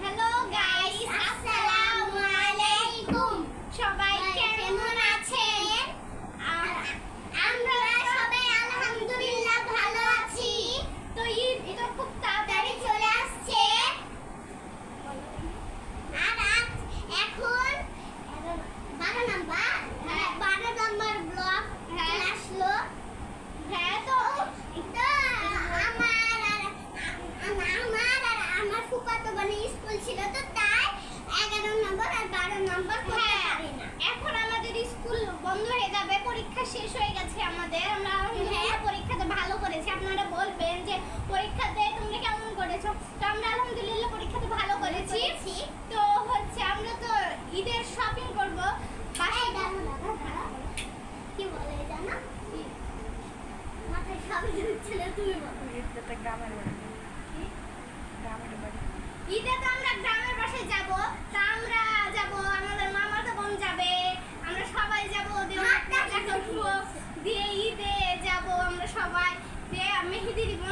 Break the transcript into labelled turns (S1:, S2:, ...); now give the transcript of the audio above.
S1: Hello guys, আসসালামু আলাইকুম। সবাই কেমন আছেন? আমরা সবাই আলহামদুলিল্লাহ ভালো আছি। তো ঈদ খুব তাড়াতাড়ি চলে আসছে। আর এখন 12 নাম্বার ব্লগ আসলো। হ্যাঁ, তো আমার ফুফাতো বোনের স্কুল ছিল, তো তাই 11 নম্বর আর 12 নম্বর করতে পারি না। এখন আমাদের স্কুল বন্ধ হয়ে যাবে, পরীক্ষা শেষ হয়ে গেছে আমাদের। আমরা পরীক্ষাতে ভালো করেছি। আপনারা বলবেন যে পরীক্ষাতে তোমরা কেমন করেছো। তো আমরা আলহামদুলিল্লাহ পরীক্ষাতে ভালো করেছি। তো হচ্ছে আমরা তো ঈদের শপিং করব। কি বলে জানো? মাথায় সবই ঢুকছে না, তুমি বলো। ঈদে তো আমরা গ্রামের বাসায় যাব। তা আমরা যাব, আমাদের মামাতো বোন যাবে, আমরা সবাই যাব। দিয়ে ঈদে যাব আমরা সবাই। দিয়ে মেহেদি দিব